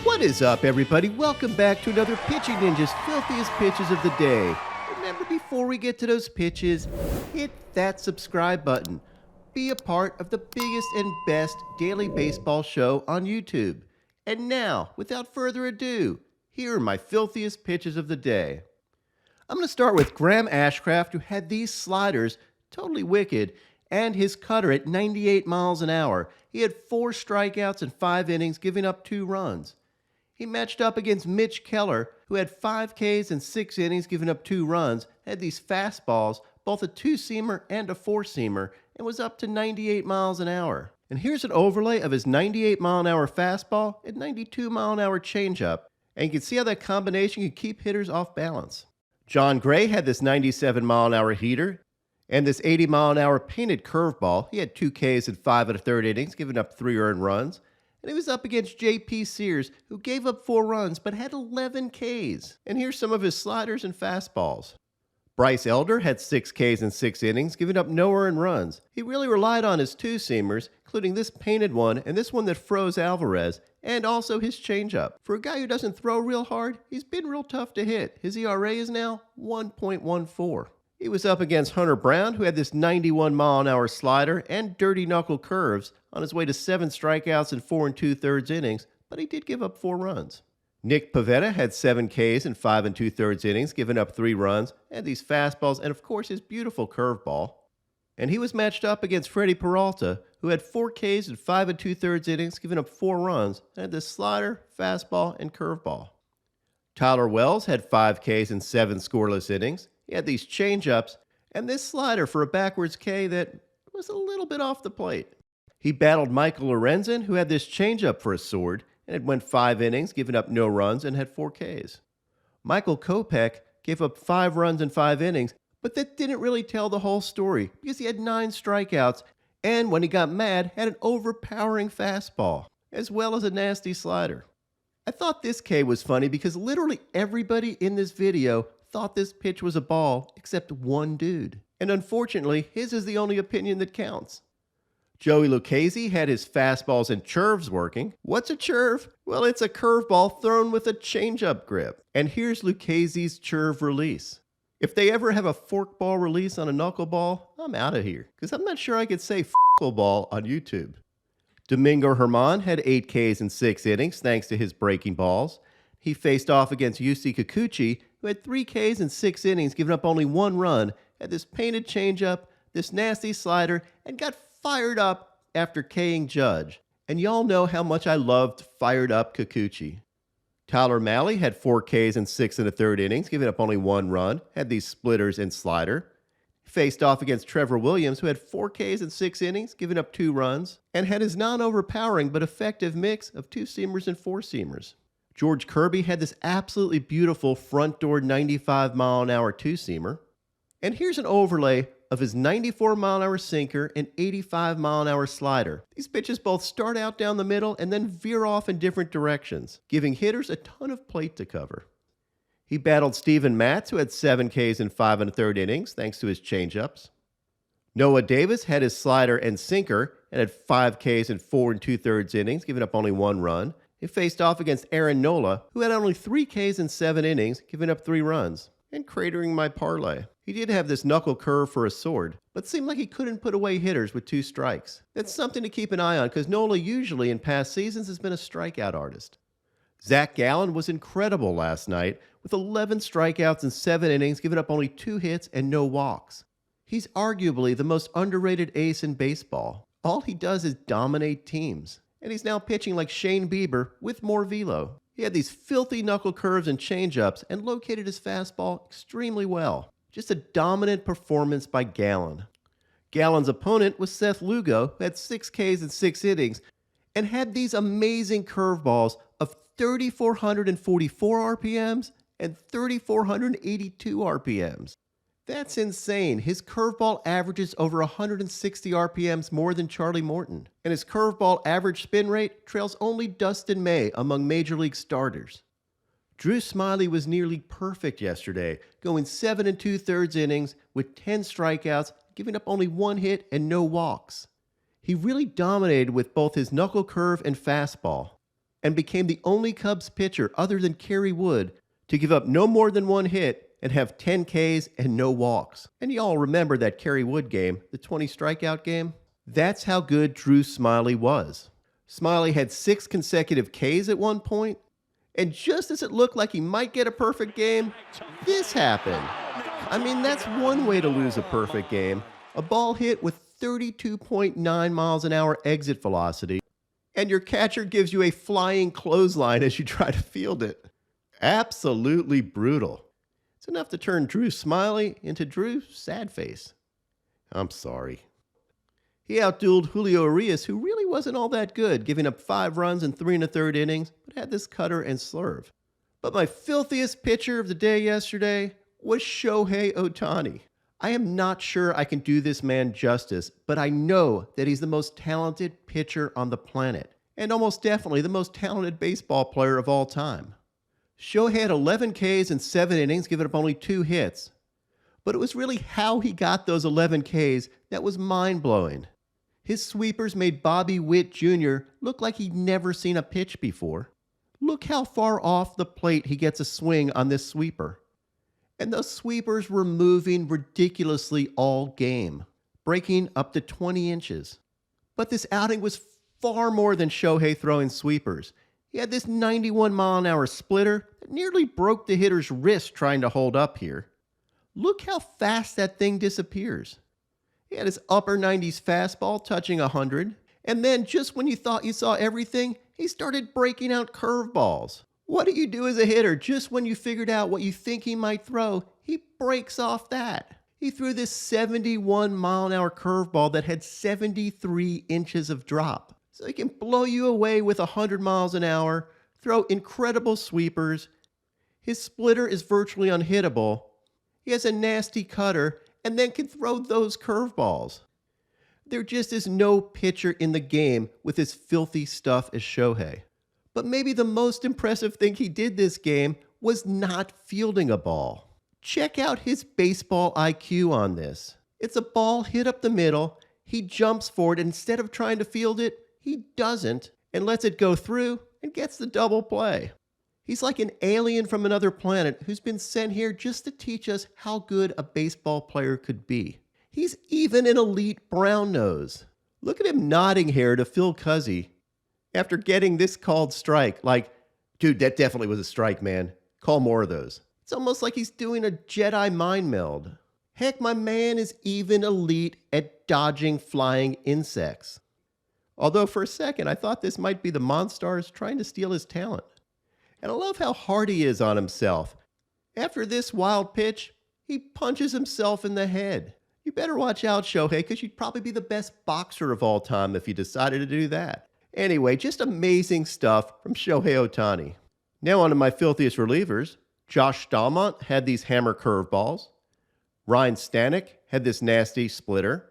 What is up, everybody? Welcome back to another Pitching Ninja's filthiest pitches of the day. Remember, before we get to those pitches, hit that subscribe button. Be a part of the biggest and best daily baseball show on YouTube. And now, without further ado, here are my filthiest pitches of the day. I'm going to start with Graham Ashcraft, who had these sliders, totally wicked, and his cutter at 98 miles an hour. He had 4 strikeouts in 5 innings, giving up 2 runs. He matched up against Mitch Keller, who had 5 Ks in 6 innings, giving up 2 runs, had these fastballs, both a 2-seamer and a 4-seamer, and was up to 98 miles an hour. And here's an overlay of his 98 mile an hour fastball and 92 mile an hour changeup, and you can see how that combination can keep hitters off balance. John Gray had this 97 mile an hour heater and this 80 mile an hour painted curveball. He had 2 Ks in 5 1/3 innings, giving up 3 earned runs. And he was up against J.P. Sears, who gave up 4 runs but had 11 Ks. And here's some of his sliders and fastballs. Bryce Elder had 6 Ks in 6 innings, giving up no earned runs. He really relied on his 2-seamers, including this painted one and this one that froze Alvarez, and also his changeup. For a guy who doesn't throw real hard, he's been real tough to hit. His ERA is now 1.14. He was up against Hunter Brown, who had this 91 mile an hour slider and dirty knuckle curves on his way to 7 strikeouts in 4 2/3 innings, but he did give up 4 runs. Nick Pivetta had 7 Ks in 5 2/3 innings, giving up 3 runs, and these fastballs, and of course his beautiful curveball. And he was matched up against Freddie Peralta, who had 4 Ks in 5 2/3 innings, giving up 4 runs, and had this slider, fastball, and curveball. Tyler Wells had 5 Ks in 7 scoreless innings. He had these changeups and this slider for a backwards K that was a little bit off the plate. He battled Michael Lorenzen, who had this changeup for a sword, and it went 5 innings, giving up no runs, and had 4 Ks. Michael Kopech gave up 5 runs in 5 innings, but that didn't really tell the whole story because he had 9 strikeouts, and when he got mad, had an overpowering fastball, as well as a nasty slider. I thought this K was funny because literally everybody in this video thought this pitch was a ball except one dude. And unfortunately, his is the only opinion that counts. Joey Lucchesi had his fastballs and churves working. What's a churve? Well, it's a curveball thrown with a changeup grip. And here's Lucchesi's churve release. If they ever have a forkball release on a knuckleball, I'm out of here, because I'm not sure I could say ball on YouTube. Domingo Germán had 8 Ks in 6 innings thanks to his breaking balls. He faced off against Yusei Kikuchi, who had 3 Ks in 6 innings, giving up only 1 run, had this painted changeup, this nasty slider, and got fired up after K-ing Judge. And y'all know how much I loved fired up Kikuchi. Tyler Mahle had 4 Ks in 6 1/3 innings, giving up only 1 run, had these splitters and slider. He faced off against Trevor Williams, who had 4 Ks in 6 innings, giving up 2 runs, and had his non-overpowering but effective mix of 2-seamers and 4-seamers. George Kirby had this absolutely beautiful front door 95 mile an hour 2-seamer. And here's an overlay of his 94 mile an hour sinker and 85 mile an hour slider. These pitches both start out down the middle and then veer off in different directions, giving hitters a ton of plate to cover. He battled Steven Matz, who had 7 Ks in 5 1/3 innings thanks to his changeups. Noah Davis had his slider and sinker and had 5 Ks in 4 2/3 innings, giving up only 1 run. He faced off against Aaron Nola, who had only 3 Ks in 7 innings, giving up 3 runs, and cratering my parlay. He did have this knuckle curve for a sword, but seemed like he couldn't put away hitters with 2 strikes. That's something to keep an eye on because Nola usually in past seasons has been a strikeout artist. Zac Gallen was incredible last night with 11 strikeouts in 7 innings, giving up only 2 hits and no walks. He's arguably the most underrated ace in baseball. All he does is dominate teams. And he's now pitching like Shane Bieber with more velo. He had these filthy knuckle curves and changeups and located his fastball extremely well. Just a dominant performance by Gallen. Gallen's opponent was Seth Lugo, who had 6 Ks in 6 innings and had these amazing curveballs of 3,444 RPMs and 3,482 RPMs. That's insane. His curveball averages over 160 RPMs more than Charlie Morton, and his curveball average spin rate trails only Dustin May among Major League starters. Drew Smyly was nearly perfect yesterday, going 7 2/3 innings with 10 strikeouts, giving up only 1 hit and no walks. He really dominated with both his knuckle curve and fastball. and became the only Cubs pitcher other than Kerry Wood to give up no more than one hit and have 10 Ks and no walks. And y'all remember that Kerry Wood game, the 20 strikeout game? That's how good Drew Smyly was. Smyly had 6 consecutive Ks at one point, and just as it looked like he might get a perfect game, this happened. I mean, that's one way to lose a perfect game. A ball hit with 32.9 miles an hour exit velocity, and your catcher gives you a flying clothesline as you try to field it. Absolutely brutal. It's enough to turn Drew Smyly into Drew Sadface. I'm sorry. He outdueled Julio Urias, who really wasn't all that good, giving up 5 runs in 3 1/3 innings, but had this cutter and slurve. But my filthiest pitcher of the day yesterday was Shohei Ohtani. I am not sure I can do this man justice, but I know that he's the most talented pitcher on the planet, and almost definitely the most talented baseball player of all time. Shohei had 11 Ks in 7 innings, giving up only 2 hits. But it was really how he got those 11 Ks that was mind-blowing. His sweepers made Bobby Witt Jr. look like he'd never seen a pitch before. Look how far off the plate he gets a swing on this sweeper. And those sweepers were moving ridiculously all game, breaking up to 20 inches. But this outing was far more than Shohei throwing sweepers. He had this 91-mile-an-hour splitter that nearly broke the hitter's wrist trying to hold up here. Look how fast that thing disappears. He had his upper 90s fastball touching 100, and then just when you thought you saw everything, he started breaking out curveballs. What do you do as a hitter just when you figured out what you think he might throw? He breaks off that. He threw this 71-mile-an-hour curveball that had 73 inches of drop. So he can blow you away with 100 miles an hour, throw incredible sweepers. His splitter is virtually unhittable. He has a nasty cutter, and then can throw those curveballs. There just is no pitcher in the game with as filthy stuff as Shohei. But maybe the most impressive thing he did this game was not fielding a ball. Check out his baseball IQ on this. It's a ball hit up the middle, he jumps for it, and instead of trying to field it, he doesn't, and lets it go through and gets the double play. He's like an alien from another planet who's been sent here just to teach us how good a baseball player could be. He's even an elite brown nose. Look at him nodding here to Phil Cuzzy after getting this called strike. Like, dude, that definitely was a strike, man. Call more of those. It's almost like he's doing a Jedi mind meld. Heck, my man is even elite at dodging flying insects. Although for a second, I thought this might be the Monstars trying to steal his talent. And I love how hard he is on himself. After this wild pitch, he punches himself in the head. You better watch out, Shohei, because you'd probably be the best boxer of all time if you decided to do that. Anyway, just amazing stuff from Shohei Ohtani. Now on to my filthiest relievers. Josh Staumont had these hammer curveballs. Ryan Stanek had this nasty splitter.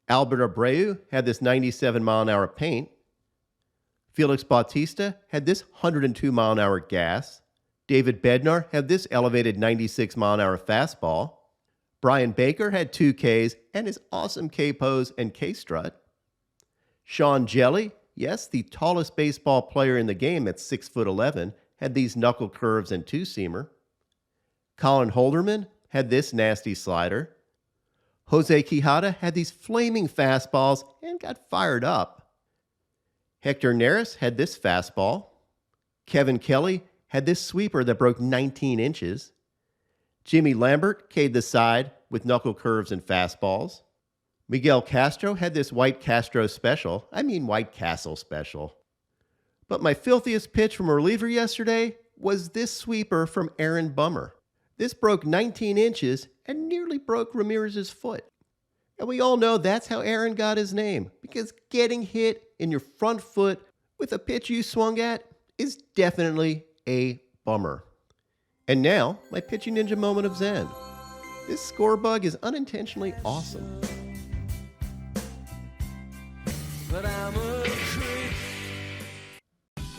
Albert Abreu had this 97-mile-an-hour paint. Felix Bautista had this 102-mile-an-hour gas. David Bednar had this elevated 96-mile-an-hour fastball. Brian Baker had 2 Ks and his awesome K-pose and K-strut. Sean Jelly, yes, the tallest baseball player in the game at 6'11", had these knuckle curves and 2-seamer. Colin Holderman had this nasty slider. Jose Quijada had these flaming fastballs and got fired up. Hector Neris had this fastball. Kevin Kelly had this sweeper that broke 19 inches. Jimmy Lambert K'd the side with knuckle curves and fastballs. Miguel Castro had this White Castle special. But my filthiest pitch from a reliever yesterday was this sweeper from Aaron Bummer. This broke 19 inches and nearly broke Ramirez's foot. And we all know that's how Aaron got his name, because getting hit in your front foot with a pitch you swung at is definitely a bummer. And now, my pitching ninja moment of zen. This score bug is unintentionally awesome. But I'm a creep.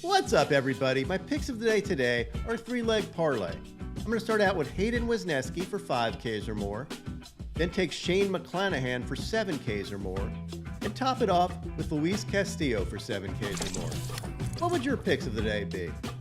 What's up, everybody? My picks of the day today are 3-leg parlay. I'm going to start out with Hayden Wesneski for 5 Ks or more, then take Shane McClanahan for 7 Ks or more, and top it off with Luis Castillo for 7 Ks or more. What would your picks of the day be?